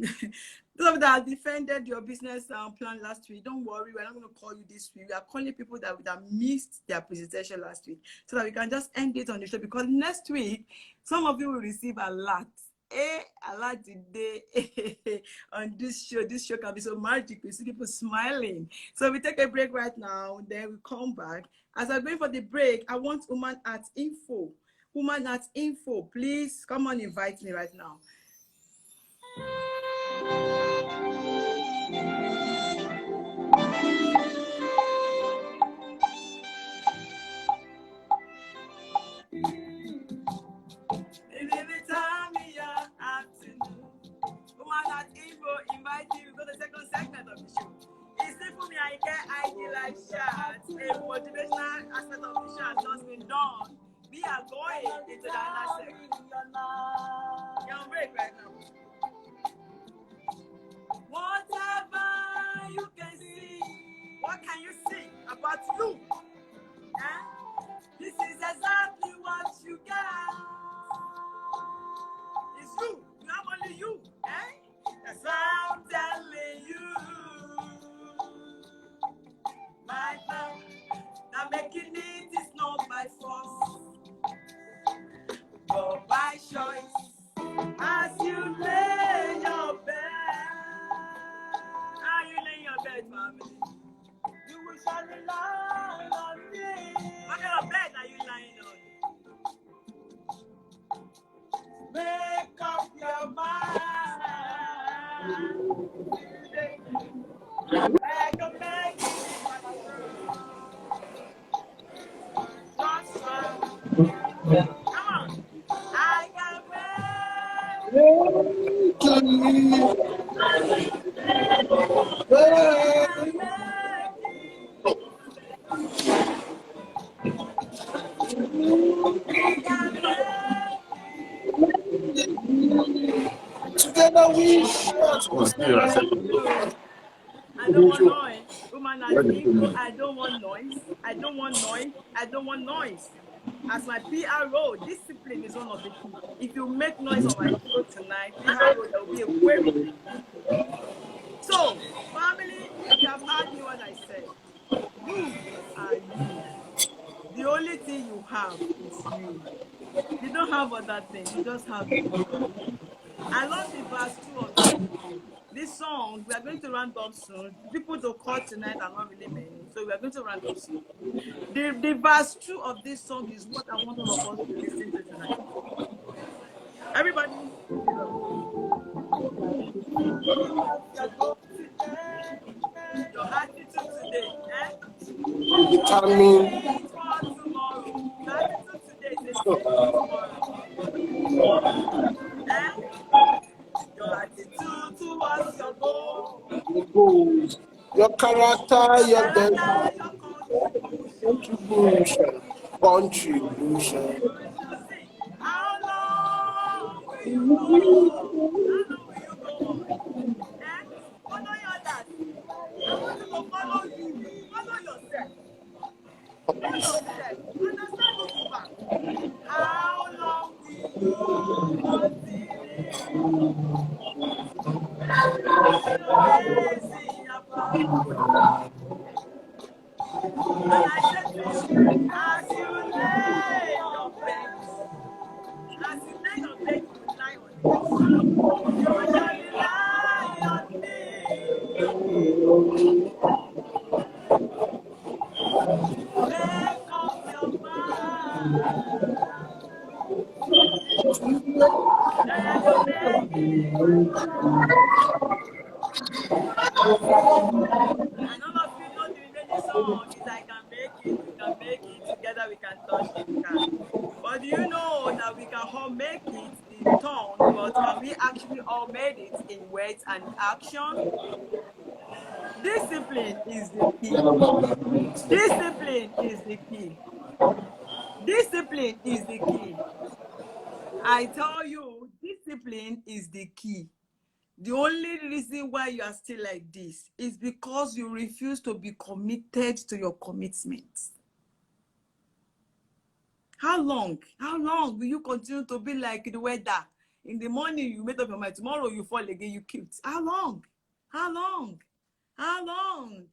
Those of you that have defended your business plan last week, don't worry, we're not going to call you this week. We are calling people that missed their presentation last week so that we can just end it on the show, because next week some of you will receive a lot. A lot today on this show. This show can be so magic. You see people smiling. So we take a break right now, then we come back. As I'm going for the break, I want Woman Heart Info. Woman Heart Info, please come on, invite me right now. Woman Heart Info, invite you to go to the second segment of the show. It's the FunmiAyinke IG live chat. A motivational aspect of the show has just been done. We are going into the other section. You're on break right now. Whatever you can see, what can you see about you? This is exactly what you get. It's you. You have only you. That's what I'm telling you. My love, now making it is not by force, but by choice. As you lay your bed, how you lay your bed, family? You will surely lie on me. What kind of bed are you lying on? Make up your mind. Make a make it what's wrong? Come on. I can Together we I don't want noise. Woman Heart Info, I don't want noise. I don't want noise. I don't want noise. As my PRO, discipline is one of the key. If you make noise on my show tonight, PRO, there will be a query. So, family, you have heard me what I said. You are you. The only thing you have is you. You don't have other things. You just have you. I love the verse 2 of this song. We are going to round up soon. People to call tonight are not really many, so we are going to round up soon. The verse 2 of this song is what I want all of us to listen to tonight. Everybody, your attitude today, determine for tomorrow. Your attitude today is a tomorrow. Your attitude towards your goal. the goals, your character, your contribution. How long will you go? How long will you go on? Follow your dad. I want you to follow you. Follow yourself. Know yourself. Understand this fact. How long will you continue? Raising your power. And I said to you, as you lay your bed, as you lay your bed, you will lie on it. You will surely lie on it. Make up your mind that you're making it. And all of you know the remaining song is I can make it, we can make it, together we can touch the sky. But do you know that we can all make it in tone, but can we actually all make it in words and action? Discipline is the key. Discipline is the key. Discipline is the key. I tell you, discipline is the key. The only reason why you are still like this is because you refuse to be committed to your commitments. How long will you continue to be like the weather? In the morning, you made up your mind. Tomorrow, you fall again, you quit. How long? How long? How long?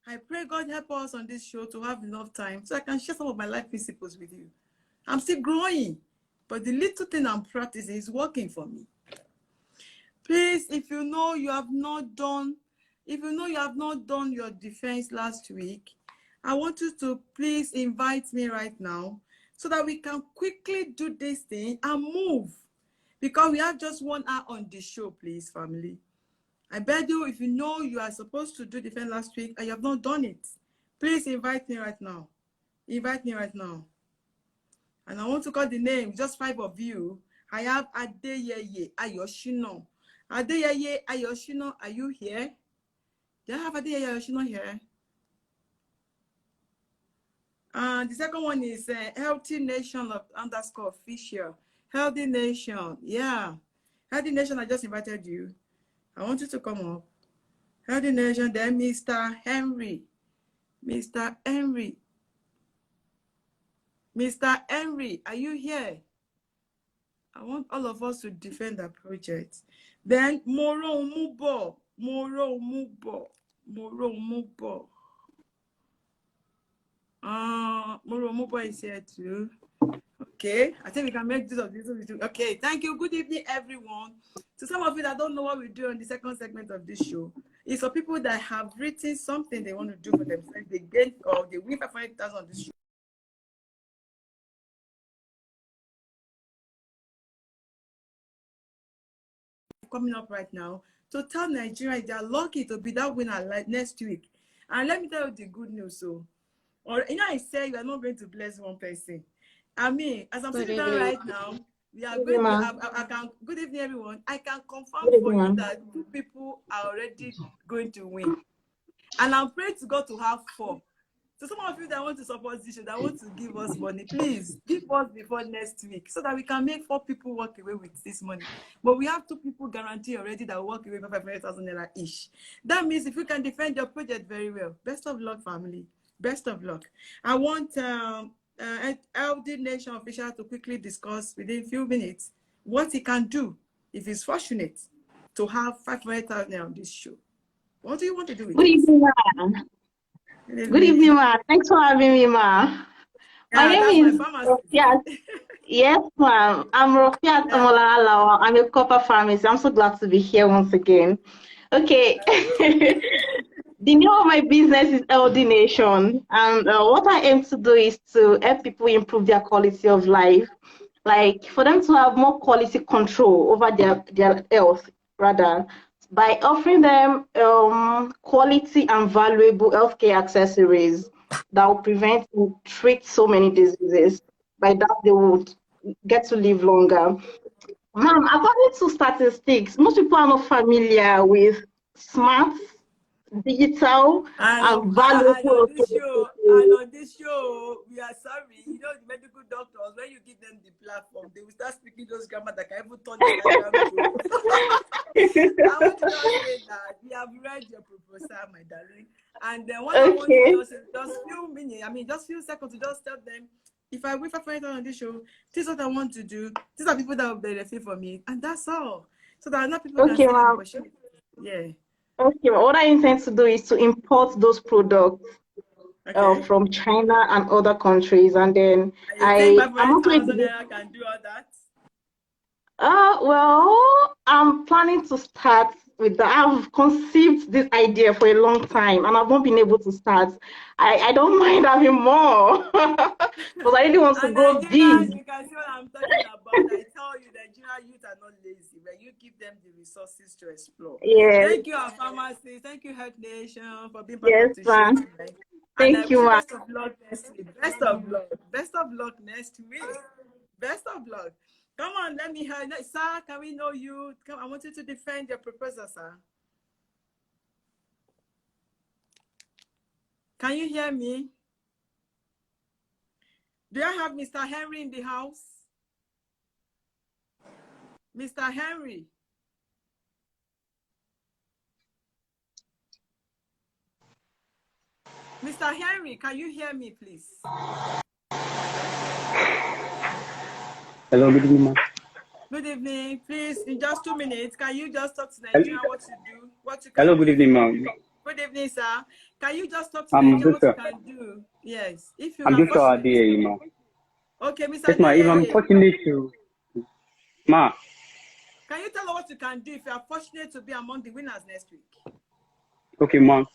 I pray God help us on this show to have enough time so I can share some of my life principles with you. I'm still growing, but the little thing I'm practicing is working for me. Please, if you know you have not done your defense last week, I want you to please invite me right now so that we can quickly do this thing and move. Because we have just 1 hour on the show, please, family. I beg you, if you know you are supposed to do defense last week and you have not done it, please invite me right now. Invite me right now. And I want to call the name, just 5 of you. I have Adeyeye Ayoshino. Adeyeye Ayoshino, are you here? Do I have Adeyeye Ayoshino here? And the second one is Healthy Nation _ official. Healthy Nation, yeah. Healthy Nation, I just invited you. I want you to come up. Healthy Nation, then Mr. Henry. Mr. Henry. Mr. Henry, are you here? I want all of us to defend the project. Then Moro Mubo. Moro Mubo. Moro Mubo. Moro Mubo is here too. Okay, I think we can make this of this. Okay, thank you. Good evening, everyone. To some of you that don't know what we do on the second segment of this show, it's for people that have written something they want to do for themselves. They gain or they win 500,000 on this show. Coming up right now to tell Nigeria they are lucky to be that winner like next week. And let me tell you the good news. So, or I say you are not going to bless one person. I mean, as I'm sitting down right now, we are going to. I can. Good evening, everyone. I can confirm for you that 2 people are already going to win, and I'm praying to God to have 4. So some of you that want to support this show, that want to give us money, please give us before next week so that we can make 4 people walk away with this money. But we have 2 people guarantee already that will walk away with 500,000 naira each. That means if you can defend your project very well, best of luck, family. Best of luck. I want LD Nation official to quickly discuss within a few minutes what he can do if he's fortunate to have 500,000 on this show. What do you want to do with it? Good evening, ma. Good evening, ma. Thanks for having me, ma. My name is Rofiat. Yes, ma'am. I'm Rofiat Amola. I'm a copper pharmacist. I'm so glad to be here once again. Okay. The name of my business is LD Nation, and what I aim to do is to help people improve their quality of life, like for them to have more quality control over their health, rather, by offering them quality and valuable healthcare accessories that will prevent and treat so many diseases. By that, they would get to live longer. Ma'am, according to statistics, most people are not familiar with smart, digital, and valuable. And on this show, we are sorry. You know, the medical doctors, when you give them the platform, they will start speaking those grammar that can even turn the diagram to. I want to just say that we have read your proposal, my darling. And then what I want to just few minutes, just few seconds to just tell them, if I win 500 on this show, this is what I want to do. These are people that will benefit from me. And that's all. So that not people can say, yeah. Okay, what I intend to do is to import those products Okay. from China and other countries, and then And you think I'm also 500,000 naira can do all that? well, I'm planning to start with that. I've conceived this idea for a long time and I've not been able to start. I don't mind having more, but I really want to And go Nigerians, big. you can see what I'm talking about. I tell you, Nigerian youth are not lazy, but you give them the resources to explore. Yes, Thank you, our pharmacists. Thank you, Health Nation, for being part yes, of the show ma'am. tonight. And I Thank wish you, you ma'am. best of luck next week. Best of luck. Best of luck next week. Best of luck. Come on, let me hear. Sir, can we know you? Come, I want you to defend your proposal, sir. Can you hear me? Do I have Mr. Henry in the house? Mr. Henry. Mr. Henry, can you hear me, please? Hello, good evening, ma'am. Good evening. Please, in just 2 minutes, can you just talk to Nigeria what you do, what you Hello, can good do? evening, ma'am. Good evening, sir. Can you just talk to I'm Nigeria what you Joshua. can do? Yes, if you I'm are Joshua fortunate. Adeyeye, ma'am. Okay, Mr. Yes, ma'am. If I'm Adeyeye, fortunate to, ma, can you tell us what you can do if you are fortunate to be among the winners next week? okay, ma'am.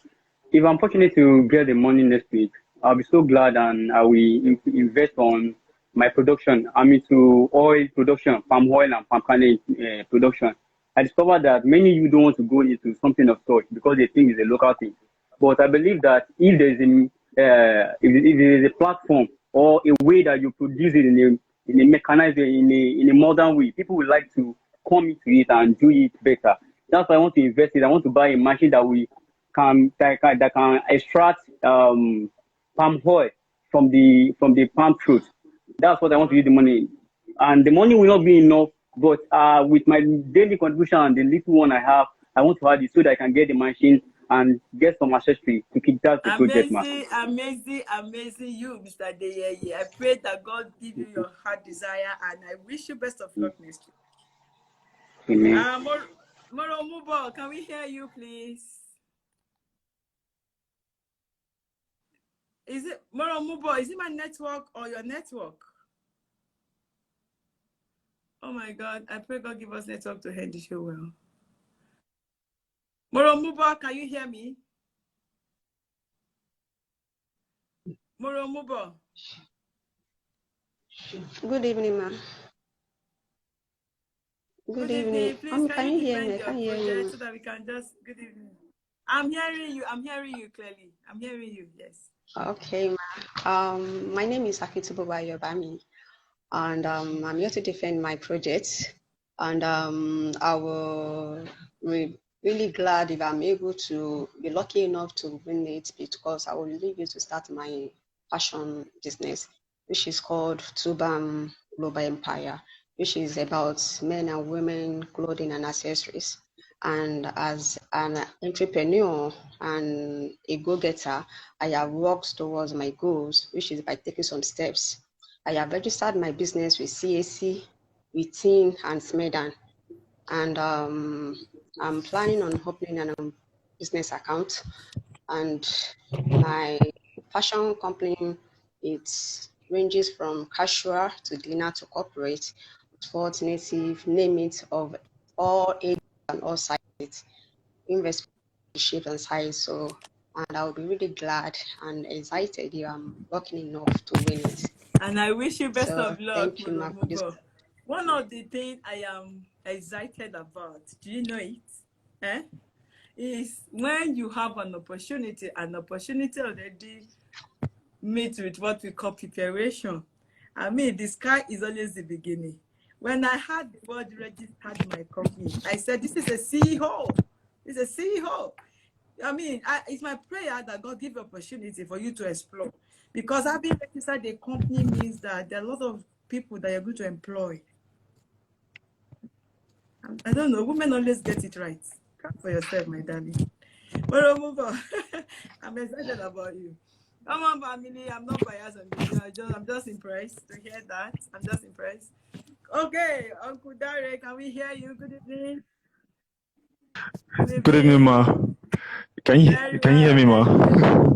If I'm fortunate to get the money next week, I'll be so glad and I will invest on my production. I'm into oil production, palm oil and palm kernel production. I discovered that many of you don't want to go into something of such because they think it's a local thing. But I believe that if there's if there is a platform or a way that you produce it in a mechanized way, in a modern way, people would like to come into it and do it better. That's why I want to invest in. I want to buy a machine that can extract palm oil from the palm fruit. That's what I want to use the money. And the money will not be enough, but with my daily contribution and the little one I have, I want to add it so that I can get the machine and get some accessory to kick that the project, man. Amazing you, Mr. Adeyeye. I pray that God give you your heart desire and I wish you best of luck next week. Amen. Moro Mubo, can we hear you, please? Is it Moro Mubo? Is it my network or your network? Oh my God! I pray God give us network to head the show well. Moro Mubo, can you hear me? Moro Mubo. Good evening, ma'am. Good evening. Please, Can you you hear defend me? your Can you hear project me? so that we can just good evening. I'm hearing you. I'm hearing you clearly. I'm hearing you. Yes. Okay, ma'am. My name is Akitubo Bayobami, and I'm here to defend my project. And I will be really glad if I'm able to be lucky enough to win it because I will leave you to start my fashion business, which is called Tubam Global Empire, which is about men and women clothing and accessories. And as an entrepreneur and a go-getter, I have worked towards my goals, which is by taking some steps. I have registered my business with CAC, with TIN and SMEDAN, and I'm planning on opening a business account. And my fashion company, it ranges from casual to dinner to corporate, sports, native, name it, of all ages and all sizes, invest shape and size. So, and I'll be really glad and excited if I'm lucky enough to win it. And I wish you best So of luck, thank you, Moro Ma, for this. Mubo. One of the things I am excited about, do you know it? Is when you have an opportunity already meets with what we call preparation. I mean, the sky is always the beginning. When I had the word registered my company, I said, this is a CEO. It's a CEO. I mean, it's my prayer that God give opportunity for you to explore. Because having registered a company means that there are a lot of people that you're going to employ. I don't know, women always get it right. Clap for yourself, my darling. But we'll move on. I'm excited about you. Come on, family. I'm not biased on this. I'm just impressed to hear that. I'm just impressed. Okay, Uncle Derek, can we hear you? Good evening. Good evening, ma. Can you Very hear well, me, very well. ma?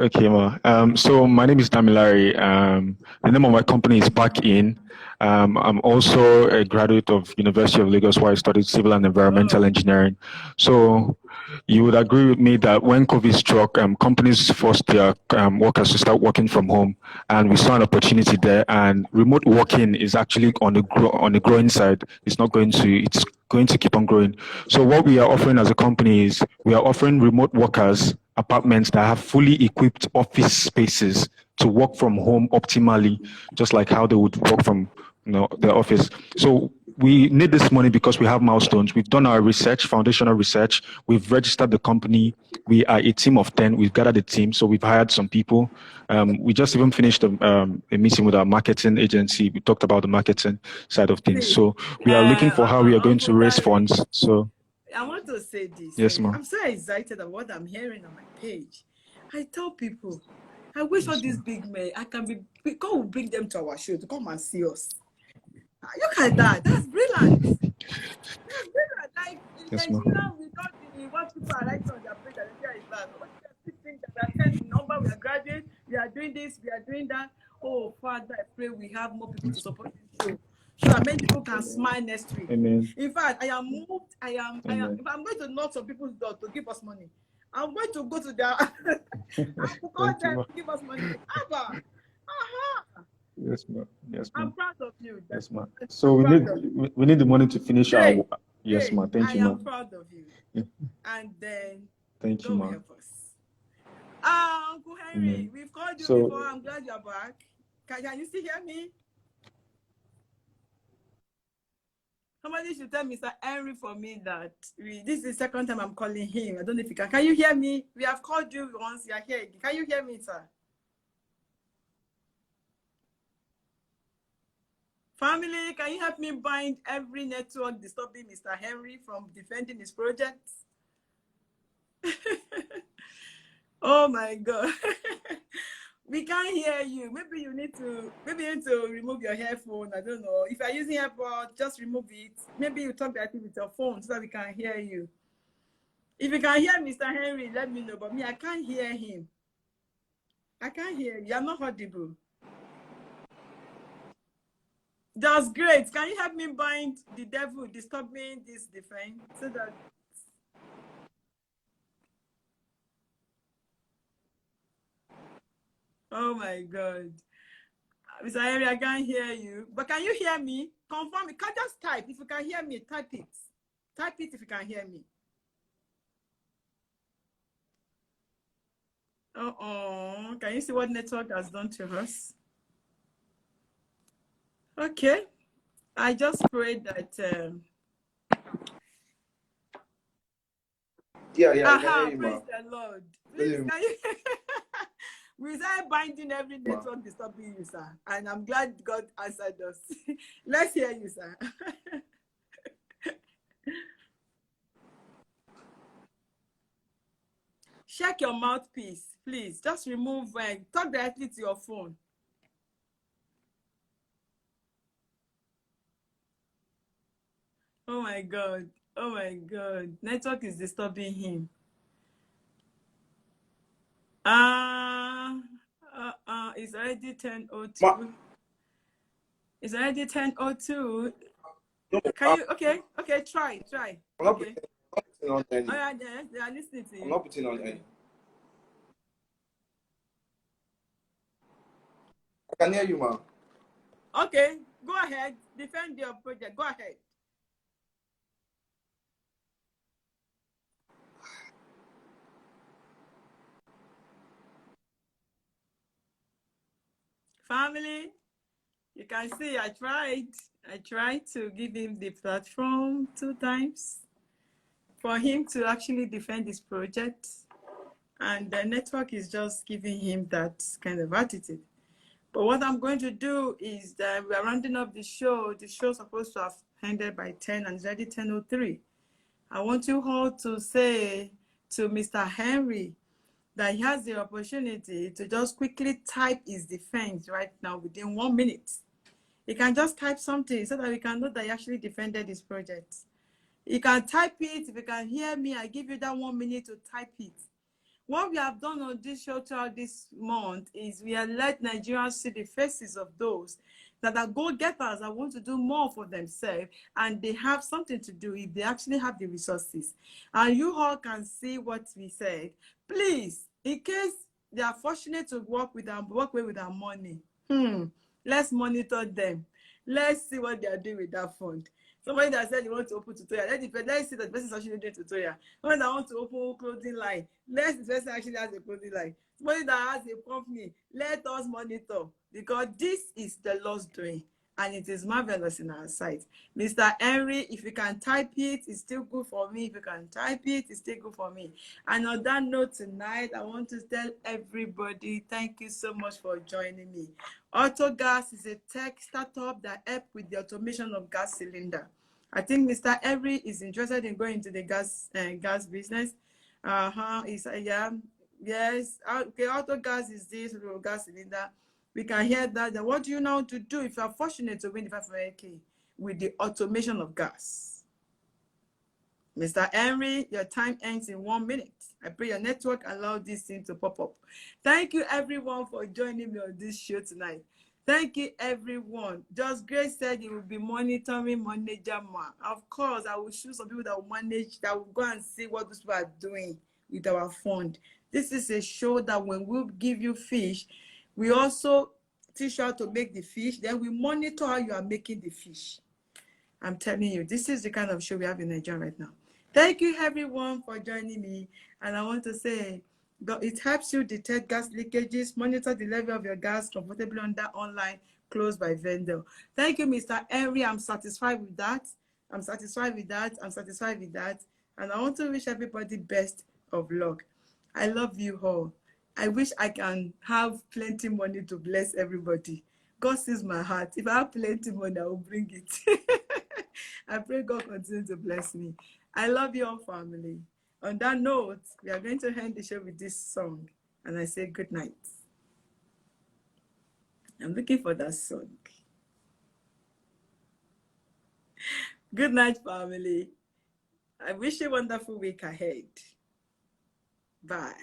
Okay, ma. So my name is Damilari. The name of my company is Back In. I'm also a graduate of University of Lagos, where I studied civil and environmental engineering. So you would agree with me that when COVID struck, companies forced their workers to start working from home, and we saw an opportunity there. And remote working is actually on the growing side. It's going to keep on growing. So what we are offering as a company is we are offering remote workers apartments that have fully equipped office spaces to work from home optimally, just like how they would work from their office. So we need this money because we have milestones. We've done our research, foundational research. We've registered the company. We are a team of 10. We've gathered a team, so we've hired some people. We just even finished a meeting with our marketing agency. We talked about the marketing side of things. So we are looking for how we are going to raise funds. So I want to say this. yes, ma'am. I'm so excited about what I'm hearing on my page. I tell people, I wish all these big men, God will bring them to our show to come and see us. Look at that. That's brilliant. That's brilliant. Like in Yes, Nigeria, we don't what people are writing on their page. Nigeria is that. What do you think that we are 10 number, we are graduates, we are doing this, we are doing that. Oh, Father, I pray we have more people to support this show. So that many people can smile next week. Amen. In fact, I am moved. Amen. If I'm going to knock some people's door to give us money, I'm going to go to their I'm to call them to give us money. Abba. Yes, ma'am. Yes, ma'am. I'm proud of you. Yes, ma'am. So we need the money to finish our. Yes, ma'am. Thank you, ma'am. I am proud of you. And then thank you, ma'am. Help us. Uncle Henry, we've called you before. I'm glad you're back. Can you still hear me? Somebody should tell Mr. Henry for me that this is the second time I'm calling him. I don't know if you can. Can you hear me? We have called you once. You're here. Can you hear me, sir? Family, can you help me bind every network disturbing Mr. Henry from defending his projects? Oh my God. We can't hear you. Maybe you need to remove your headphone. I don't know. If you're using AirPod, just remove it. Maybe you talk directly with your phone so that we can hear you. If you can hear Mr. Henry, let me know. But me, I can't hear him. I can't hear you. You're not audible. That's great. Can you help me bind the devil disturbing this defense so that oh my God. Mr. Henry, I can't hear you. But can you hear me? Confirm it. Can't just type. If you can hear me, type it. Type it if you can hear me. Can you see what network has done to us? Okay. I just prayed that. Yeah. Praise the Lord. Please, can you... We started binding every network disturbing you, sir. And I'm glad God answered us. Let's hear you, sir. Check your mouthpiece, please. Just remove talk directly to your phone. Oh my God. Oh my God. Network is disturbing him. It's already 10:02. It's already 10:02. Can you? Okay. Try. Okay. Oh yeah, they are listening to you. I'm not putting on any. I can hear you, ma'am. Okay, go ahead. Defend your project. Go ahead. Family, you can see I tried to give him the platform 2 times for him to actually defend his project, and the network is just giving him that kind of attitude. But what I'm going to do is that we are rounding up the show. The show is supposed to have ended by 10 and it's already 10:03. I want you all to say to Mr. Henry that he has the opportunity to just quickly type his defense right now within 1 minute. He can just type something so that we can know that he actually defended his project. You can type it. If you can hear me, I give you that 1 minute to type it. What we have done on this show throughout this month is we have let Nigerians see the faces of those that are go-getters that want to do more for themselves, and they have something to do if they actually have the resources. And you all can see what we said. Please, in case they are fortunate to work with our money, let's monitor them. Let's see what they are doing with that fund. Somebody that said they want to open tutorial, let's see that the person is actually doing tutorial. Somebody that wants to open clothing line, let's see the person actually has a clothing line. Somebody that has a company, let us monitor, because this is the Lord's doing and it is marvelous in our sight. Mr. Henry, if you can type it, it's still good for me. If you can type it, it's still good for me. And on that note tonight, I want to tell everybody, thank you so much for joining me. Autogas is a tech startup that helps with the automation of gas cylinder. I think Mr. Henry is interested in going into the gas business. Yeah. Yes. Okay, Autogas is this gas cylinder. We can hear that. Then what do you know to do if you are fortunate to win the 500K with the automation of gas? Mr. Henry, your time ends in 1 minute. I pray your network allow this thing to pop up. Thank you, everyone, for joining me on this show tonight. Thank you, everyone. Just Grace said you will be monitoring manager man. Of course, I will choose some people that will manage, that will go and see what those people are doing with our fund. This is a show that when we give you fish, we also teach you how to make the fish. Then we monitor how you are making the fish. I'm telling you, this is the kind of show we have in Nigeria right now. Thank you, everyone, for joining me. And I want to say, it helps you detect gas leakages, monitor the level of your gas comfortably under online, closed by vendor. Thank you, Mr. Henry. I'm satisfied with that. I'm satisfied with that. I'm satisfied with that. And I want to wish everybody best of luck. I love you all. I wish I can have plenty money to bless everybody. God sees my heart. If I have plenty money, I will bring it. I pray God continue to bless me. I love your family. On that note, we are going to end the show with this song. And I say good night. I'm looking for that song. Good night, family. I wish you a wonderful week ahead. Bye.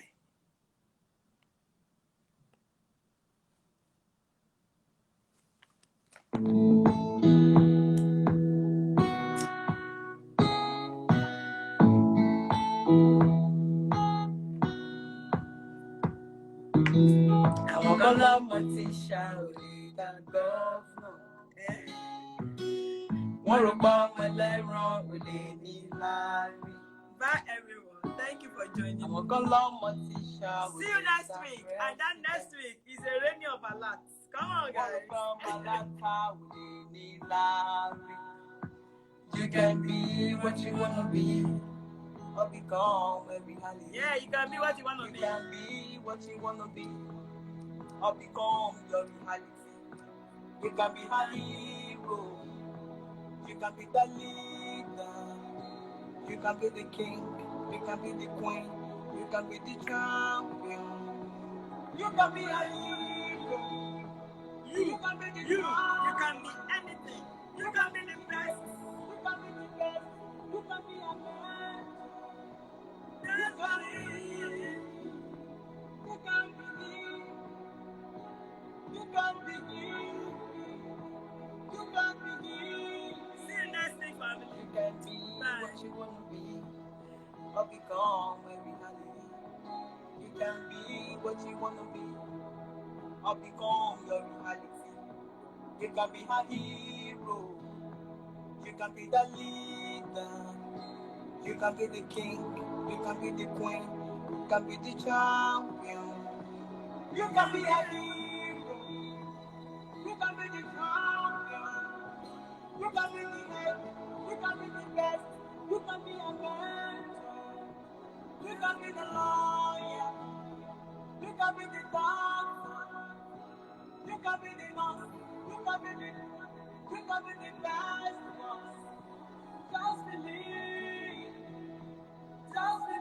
Àwọn kan lọ́mọ ti ṣàròyìn gọ́fúnà. Wọ́n rò pé ọmọ ẹlẹ́ran ò lè ní láárí. Bye everyone. Thank you for joining me. Àwọn kan lọ́mọ ti ṣàròyìn. See you next week. And that next week is a rainy of alert. Come on, guys. Wọ́n rò pé ọmọ aláta ò lè ní láárí. You can be what you wanna be. Or become a reality. Yeah, you can be what you want to be. You can be what you want to be. Or become your reality. You can be a hero. You can be the leader. You can be the king. You can be the queen. You can be the champion. You can be a hero. You can be the you can be anything. You can be the best. You can be the best. You can be a man. You can be. You can be. You can be. You can be. See you next week, family. You can be what you want to be, or become a reality. You can be what you want to be, or become your reality. You can be a hero. You can be the leader. You can be the king. You can be the queen. You can be the champion. You can be a hero. You can be the champion. You can be the head. You can be the best. You can be a mentor. You can be the lawyer. You can be the doctor. You can be the nurse. You can be the best one. Just believe. Just believe.